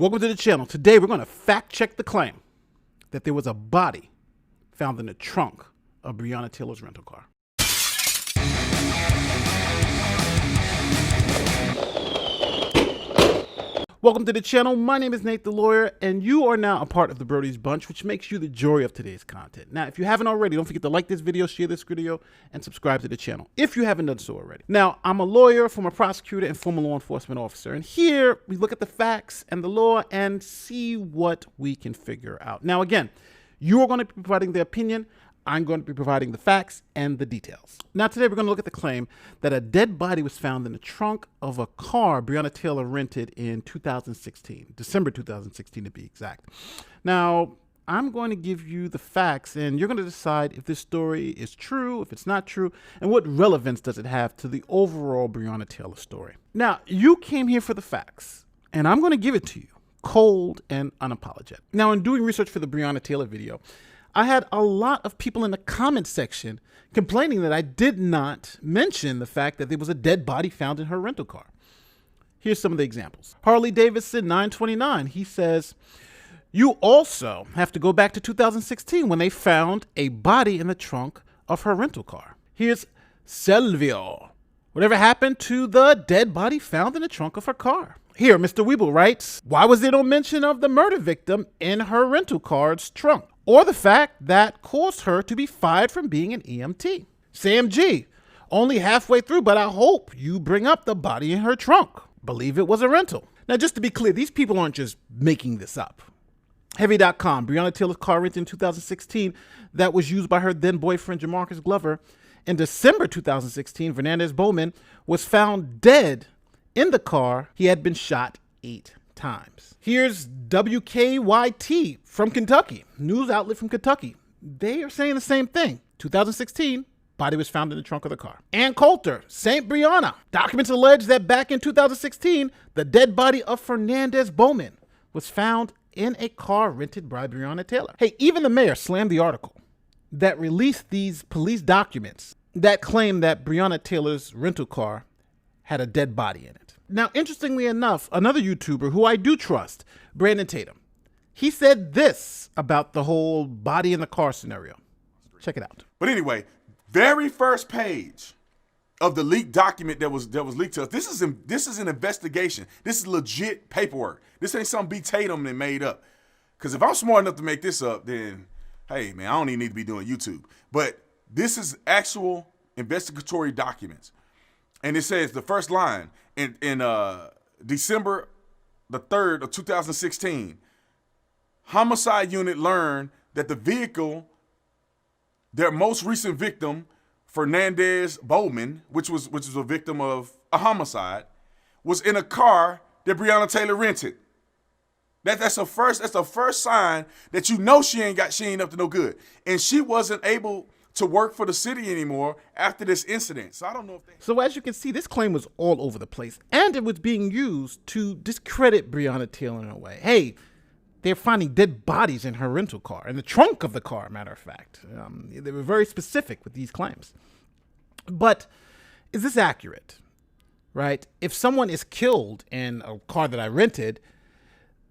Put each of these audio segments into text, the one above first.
Welcome to the channel. Today we're going to fact check the claim that there was a body found in the trunk of Breonna Taylor's rental car. Welcome to the channel. My name is Nate the Lawyer, and you are now a part of the Brody's Bunch, which makes you the joy of today's content. Now, if you haven't already, don't forget to like this video, share this video, and subscribe to the channel if you haven't done so already. Now, I'm a lawyer, former prosecutor, and former law enforcement officer, and here we look at the facts and the law and see what we can figure out. Now, again, you are going to be providing the opinion. I'm going to be providing the facts and the details. Now, today we're going to look at the claim that a dead body was found in the trunk of a car Breonna Taylor rented in 2016, December 2016 to be exact. Now, I'm going to give you the facts, and you're going to decide if this story is true, if it's not true, and what relevance does it have to the overall Breonna Taylor story. Now, you came here for the facts, and I'm going to give it to you, cold and unapologetic. Now, in doing research for the Breonna Taylor video, I had a lot of people in the comment section complaining that I did not mention the fact that there was a dead body found in her rental car. Here's some of the examples. Harley Davidson 929, he says, you also have to go back to 2016 when they found a body in the trunk of her rental car. Here's Selvio. Whatever happened to the dead body found in the trunk of her car? Here, Mr. Weeble writes, why was there no mention of the murder victim in her rental car's trunk? Or the fact that caused her to be fired from being an EMT. Sam G, only halfway through, but I hope you bring up the body in her trunk. Believe it was a rental. Now, just to be clear, these people aren't just making this up. Heavy.com, Breonna Taylor's car rented in 2016 that was used by her then boyfriend, Jamarcus Glover. In December 2016, Bowman was found dead in the car. He had been shot 8 times. Here's WKYT from Kentucky, news outlet from Kentucky. They are saying the same thing. 2016, body was found in the trunk of the car. And Coulter, St. Breonna. Documents allege that back in 2016, the dead body of Bowman was found in a car rented by Breonna Taylor. Hey, even the mayor slammed the article that released these police documents that claim that Breonna Taylor's rental car had a dead body in it. Now, interestingly enough, another YouTuber who I do trust, Breonna Taylor, he said this about the whole body in the car scenario. Check it out. But anyway, very first page of the leaked document that was leaked to us. This is an investigation. This is legit paperwork. This ain't something B. Tatum that made up. Because if I'm smart enough to make this up, then hey man, I don't even need to be doing YouTube. But this is actual investigatory documents. And it says the first line in December the 3rd of 2016, homicide unit learned that the vehicle, their most recent victim, Bowman, which was a victim of a homicide, was in a car that Breonna Taylor rented. That's the first sign that you know she ain't up to no good. And she wasn't able to work for the city anymore after this incident. So I don't know if they... So as you can see, this claim was all over the place, and it was being used to discredit Breonna Taylor in a way. Hey, they're finding dead bodies in her rental car, in the trunk of the car, matter of fact. They were very specific with these claims. But is this accurate, right? If someone is killed in a car that I rented,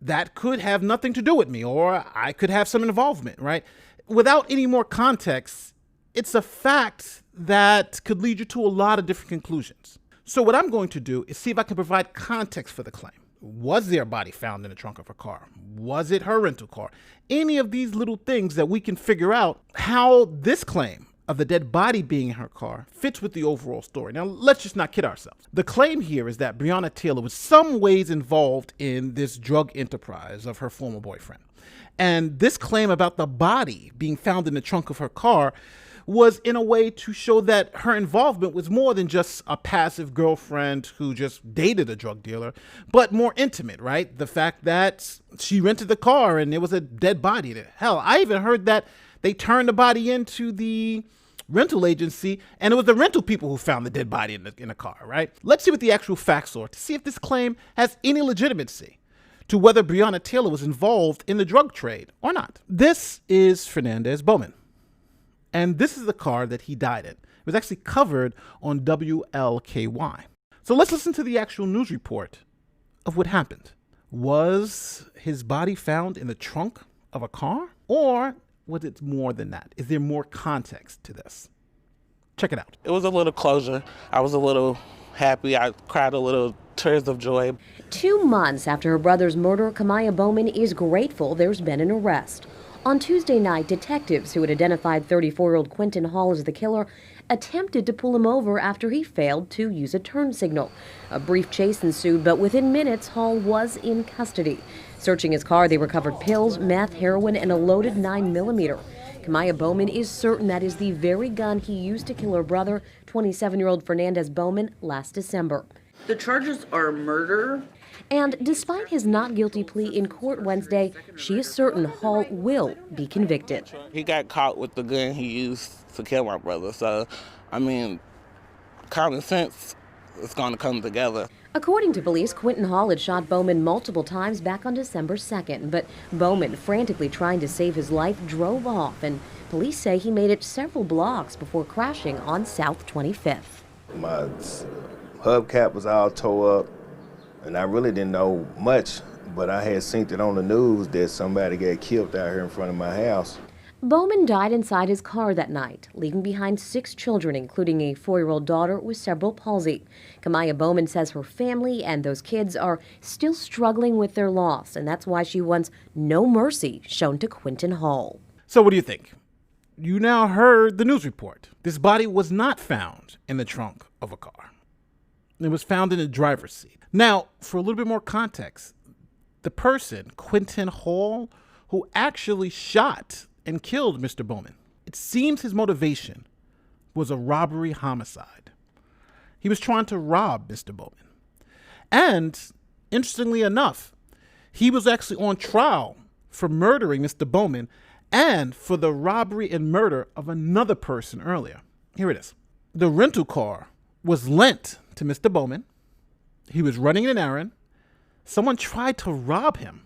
that could have nothing to do with me, or I could have some involvement, right? Without any more context, it's a fact that could lead you to a lot of different conclusions. So what I'm going to do is see if I can provide context for the claim. Was there a body found in the trunk of her car? Was it her rental car? Any of these little things that we can figure out how this claim of the dead body being in her car fits with the overall story. Now, let's just not kid ourselves. The claim here is that Breonna Taylor was some ways involved in this drug enterprise of her former boyfriend. And this claim about the body being found in the trunk of her car was in a way to show that her involvement was more than just a passive girlfriend who just dated a drug dealer, but more intimate, right? The fact that she rented the car and there was a dead body in it. Hell, I even heard that they turned the body into the rental agency, and it was the rental people who found the dead body in the car, right? Let's see what the actual facts are to see if this claim has any legitimacy to whether Breonna Taylor was involved in the drug trade or not. This is Bowman. And this is the car that he died in. It was actually covered on WLKY. So let's listen to the actual news report of what happened Was his body found in the trunk of a car? Or was it more than that? Is there more context to this? Check it out. It was a little closure. I was a little happy. I cried a little tears of joy. 2 months after her brother's murder, Kamaya Bowman is grateful there's been an arrest. On Tuesday night, detectives who had identified 34-year-old Quentin Hall as the killer attempted to pull him over after he failed to use a turn signal. A brief chase ensued, but within minutes, Hall was in custody. Searching his car, they recovered pills, meth, heroin, and a loaded 9mm. Kamaya Bowman is certain that is the very gun he used to kill her brother, 27-year-old Fernandez Bowman, last December. The charges are murder. And despite his not guilty plea in court Wednesday, she is certain Hall will be convicted. He got caught with the gun he used to kill my brother. So, I mean, common sense is going to come together. According to police, Quentin Hall had shot Bowman multiple times back on December 2nd, but Bowman, frantically trying to save his life, drove off, and police say he made it several blocks before crashing on South 25th. My hubcap was all tore up, and I really didn't know much, but I had seen it on the news that somebody got killed out here in front of my house. Bowman died inside his car that night, leaving behind 6 children, including a 4-year-old daughter with cerebral palsy. Kamaya Bowman says her family and those kids are still struggling with their loss, and that's why she wants no mercy shown to Quentin Hall. So what do you think? You now heard the news report. This body was not found in the trunk of a car. It was found in the driver's seat. Now, for a little bit more context, the person, Quentin Hall, who actually shot and killed Mr. Bowman, it seems his motivation was a robbery homicide. He was trying to rob Mr. Bowman. And interestingly enough, he was actually on trial for murdering Mr. Bowman and for the robbery and murder of another person earlier. Here it is. The rental car was lent to Mr. Bowman. He was running an errand. Someone tried to rob him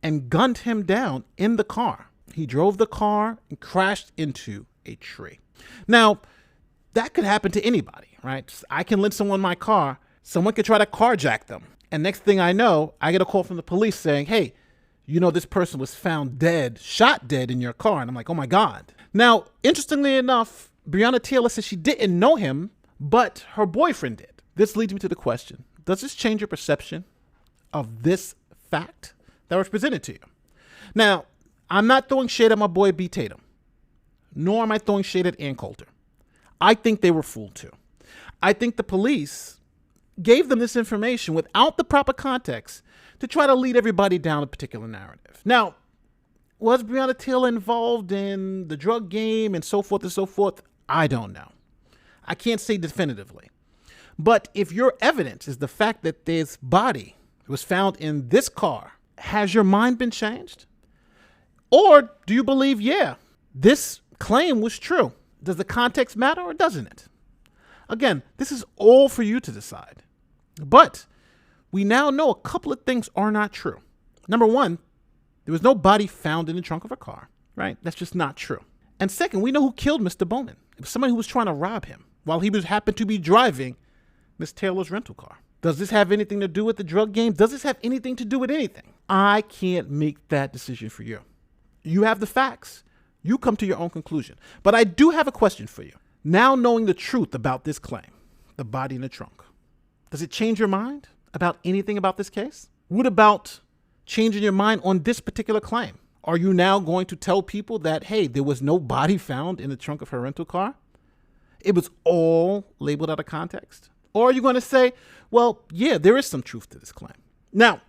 and gunned him down in the car. He drove the car and crashed into a tree. Now, that could happen to anybody, right? I can lend someone my car. Someone could try to carjack them. And next thing I know, I get a call from the police saying, hey, you know, this person was found dead, shot dead in your car. And I'm like, oh my God. Now, interestingly enough, Breonna Taylor says she didn't know him, but her boyfriend did. This leads me to the question, does this change your perception of this fact that was presented to you? Now, I'm not throwing shade at my boy B. Tatum, nor am I throwing shade at Ann Coulter. I think they were fooled too. I think the police gave them this information without the proper context to try to lead everybody down a particular narrative. Now, was Breonna Taylor involved in the drug game and so forth and so forth? I don't know. I can't say definitively. But if your evidence is the fact that this body was found in this car, has your mind been changed? Or do you believe, yeah, this claim was true? Does the context matter or doesn't it? Again, this is all for you to decide. But we now know a couple of things are not true. Number one, there was no body found in the trunk of a car, right? That's just not true. And second, we know who killed Mr. Bowman. It was somebody who was trying to rob him while he happened to be driving Miss Taylor's rental car. Does this have anything to do with the drug game? Does this have anything to do with anything? I can't make that decision for you. You have the facts. You come to your own conclusion. But I do have a question for you. Now knowing the truth about this claim, the body in the trunk, does it change your mind about anything about this case? What about changing your mind on this particular claim? Are you now going to tell people that, hey, there was no body found in the trunk of her rental car? It was all labeled out of context? Or are you going to say, well, yeah, there is some truth to this claim? Now,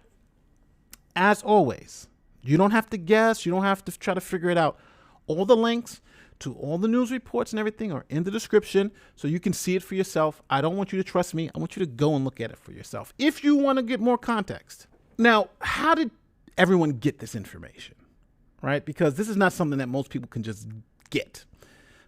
as always, you don't have to guess. You don't have to try to figure it out. All the links to all the news reports and everything are in the description so you can see it for yourself. I don't want you to trust me. I want you to go and look at it for yourself if you want to get more context. Now, how did everyone get this information, right? Because this is not something that most people can just get.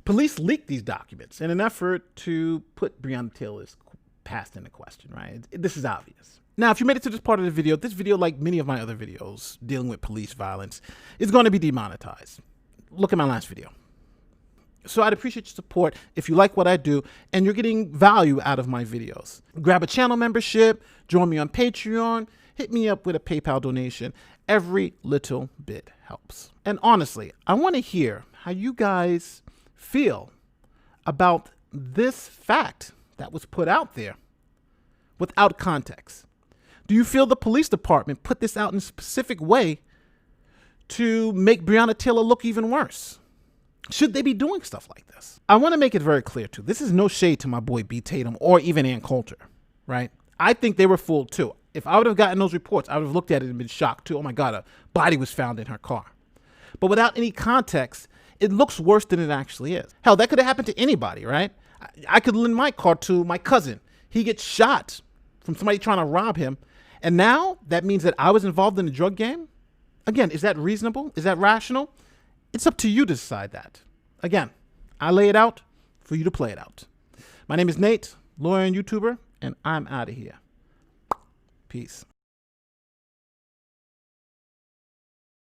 Police leaked these documents in an effort to put Breonna Taylor's past into question, right? This is obvious. Now, if you made it to this part of the video, this video, like many of my other videos dealing with police violence, is going to be demonetized. Look at my last video. So I'd appreciate your support if you like what I do and you're getting value out of my videos. Grab a channel membership, join me on Patreon, hit me up with a PayPal donation. Every little bit helps. And honestly, I want to hear how you guys feel about this fact that was put out there without context. Do you feel the police department put this out in a specific way to make Breonna Taylor look even worse? Should they be doing stuff like this? I want to make it very clear too. This is no shade to my boy B. Tatum or even Ann Coulter, right? I think they were fooled too. If I would have gotten those reports, I would have looked at it and been shocked too. Oh my God, a body was found in her car. But without any context, it looks worse than it actually is. Hell, that could have happened to anybody, right? I could lend my car to my cousin. He gets shot from somebody trying to rob him. And now that means that I was involved in the drug game? Again, is that reasonable? Is that rational? It's up to you to decide that. Again, I lay it out for you to play it out. My name is Nate, lawyer and YouTuber, and I'm out of here. Peace.